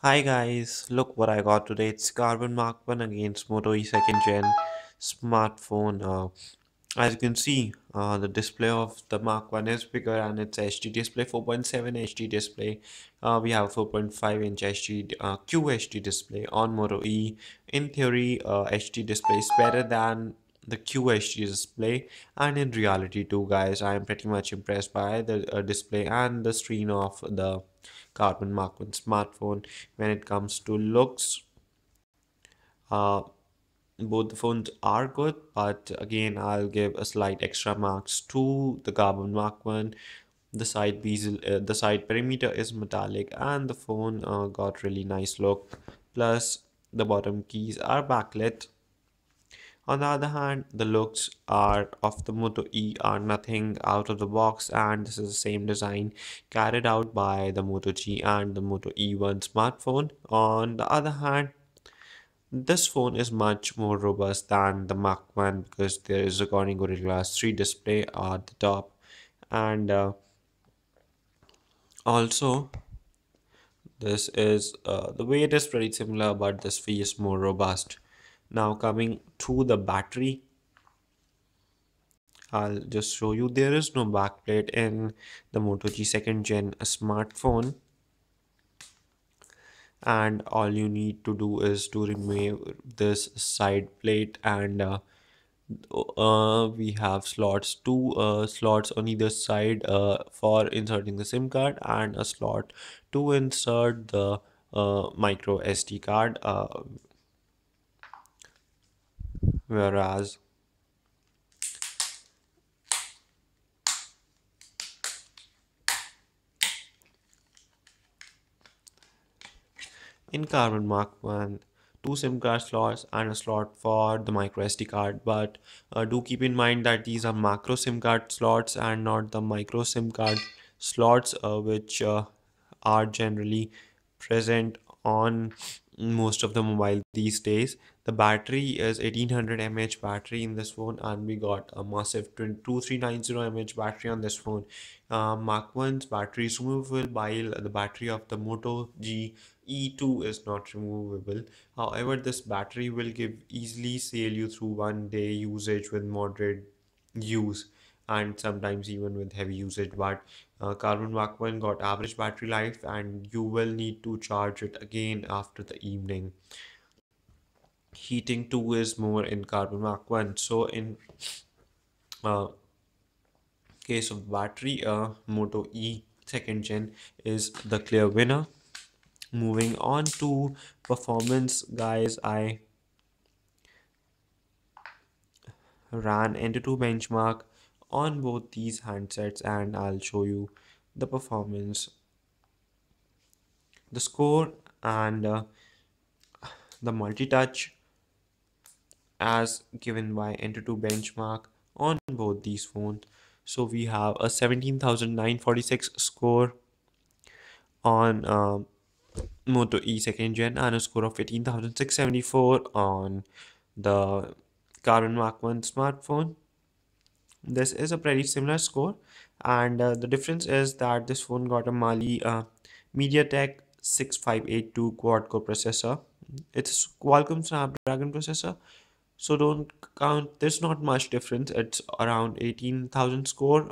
Hi guys, look what I got today. It's Karbonn Mach 1 against Moto E2 Gen smartphone. As you can see, the display of the Mach 1 is bigger and it's HD display, 4.7 HD display. We have 4.5 inch HD QHD display on Moto E. In theory, HD display is better than the QHD display, and in reality too, guys, I am pretty much impressed by the display and the screen of the Karbonn Mach 1 smartphone. When it comes to looks, uh, both the phones are good, but again, I'll give a slight extra marks to the Karbonn Mach 1. The side perimeter is metallic, and the phone got really nice look. Plus, the bottom keys are backlit. On the other hand, the looks are of the Moto E are nothing out of the box, and this is the same design carried out by the Moto G and the Moto E1 smartphone. On the other hand, this phone is much more robust than the Mach 1 because there is a Corning Gorilla Glass 3 display at the top, and also this is the weight is pretty similar, but this fee is more robust. Now coming to the battery, I'll just show you there is no backplate in the Moto G second gen smartphone, and all you need to do is to remove this side plate, and we have two slots on either side for inserting the SIM card, and a slot to insert the micro SD card, whereas in Karbonn Mach 1, two SIM card slots and a slot for the micro SD card. But do keep in mind that these are macro SIM card slots and not the micro SIM card slots, which are generally present on most of the mobile these days. The battery is 1800 mAh battery in this phone, and we got a massive 2390 mAh battery on this phone. Mach 1's battery is removable, while the battery of the Moto G E2 is not removable. However, this battery will give easily sail you through 1 day usage with moderate use, and sometimes even with heavy usage. But Karbonn Mach 1 got average battery life, and you will need to charge it again after the evening. Heating too is more in Karbonn Mach 1. So in uh, case of battery, Moto E second gen is the clear winner. Moving on to performance, guys, I ran into benchmark on both these handsets, and I'll show you the performance, the score, and the multi-touch as given by Enter2 benchmark on both these phones. So we have a 17,946 score on Moto E second gen, and a score of 18,674 on the Karbonn Mach 1 smartphone. This is a pretty similar score, and the difference is that this phone got a Mali MediaTek 6582 quad core processor. It's Qualcomm Snapdragon processor, so don't count. There's not much difference. It's around 18,000 score.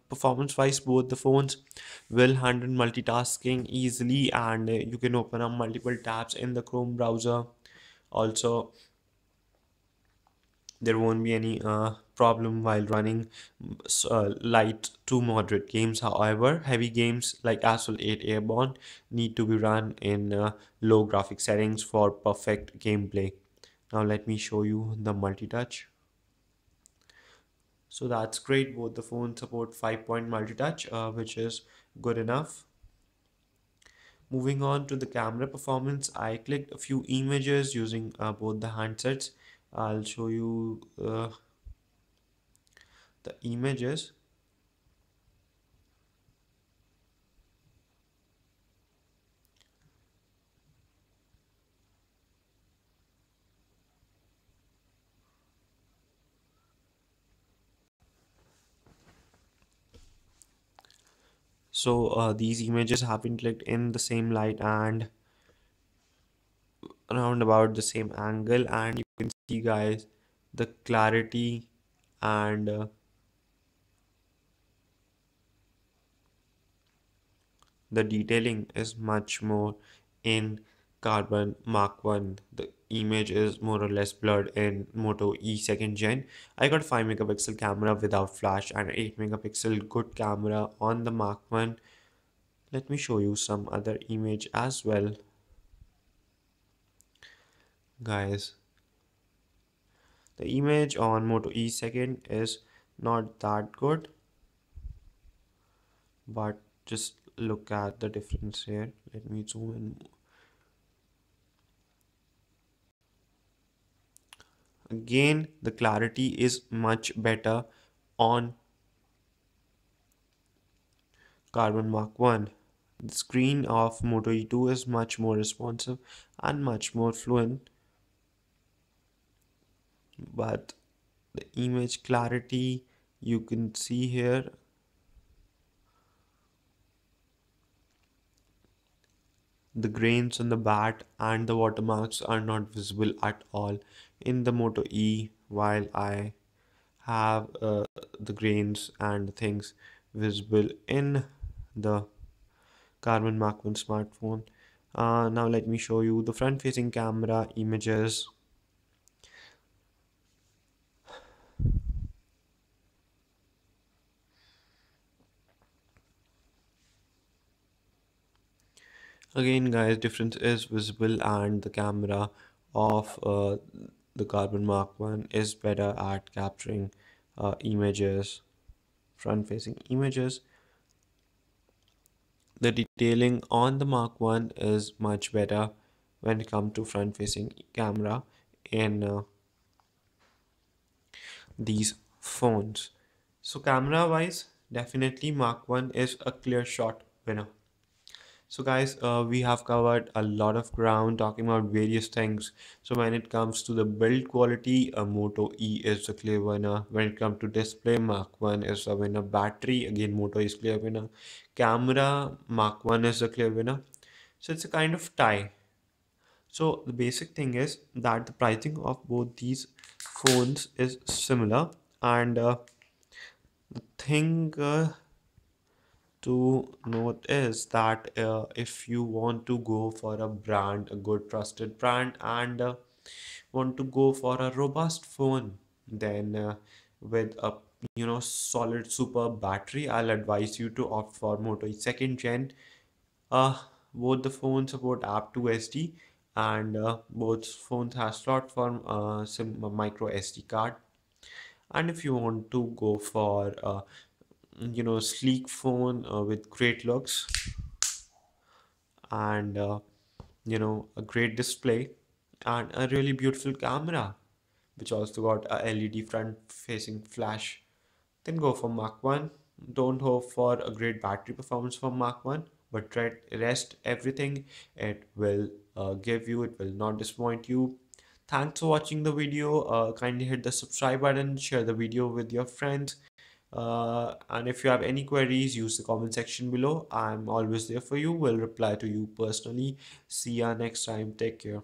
Performance wise, both the phones will handle multitasking easily, and you can open up multiple tabs in the Chrome browser. Also, there won't be any problem while running light to moderate games. However, heavy games like Asphalt 8 Airborne need to be run in low graphic settings for perfect gameplay. Now let me show you the multi-touch. So that's great. Both the phones support 5-point multi-touch, which is good enough. Moving on to the camera performance, I clicked a few images using both the handsets. I'll show you the images. So these images have been clicked in the same light, and around about the same angle, and you can see, guys, the clarity and the detailing is much more in Karbonn Mark 1. The image is more or less blurred in Moto E second gen. I got 5 megapixel camera without flash and 8 megapixel good camera on the Mark 1. Let me show you some other image as well, guys. The image on Moto E second is not that good, but just look at the difference here. Let me zoom in. Again, the clarity is much better on Karbonn Mark 1. The screen of Moto E2 is much more responsive and much more fluent, but the image clarity you can see here, the grains on the bat and the watermarks are not visible at all in the Moto E, while I have the grains and things visible in the Karbonn Mark 1 smartphone. Now let me show you the front facing camera images. Again, guys, difference is visible, and the camera of the Karbonn Mark 1 is better at capturing images, front facing images. The detailing on the Mark 1 is much better when it comes to front facing camera in these phones. So camera wise, definitely Mark 1 is a clear shot winner. So guys, we have covered a lot of ground talking about various things. So when it comes to the build quality, Moto E is the clear winner. When it comes to display, Mark 1 is the winner. Battery, again Moto is clear winner. Camera, Mark 1 is the clear winner. So it's a kind of tie. So the basic thing is that the pricing of both these phones is similar, and the thing to note is that if you want to go for a brand, a good trusted brand, and want to go for a robust phone, then with a solid super battery, I'll advise you to opt for Moto second gen. uh Both the phones support app to SD, and both phones have slot for micro SD card. And if you want to go for sleek phone with great looks and a great display and a really beautiful camera, which also got a LED front facing flash, then go for Mach 1. Don't hope for a great battery performance for Mach 1, but rest everything it will give you, it will not disappoint you. Thanks for watching the video. Kindly hit the subscribe button, share the video with your friends. And if you have any queries, use the comment section below. I'm always there for you, will reply to you personally. See ya next time. Take care.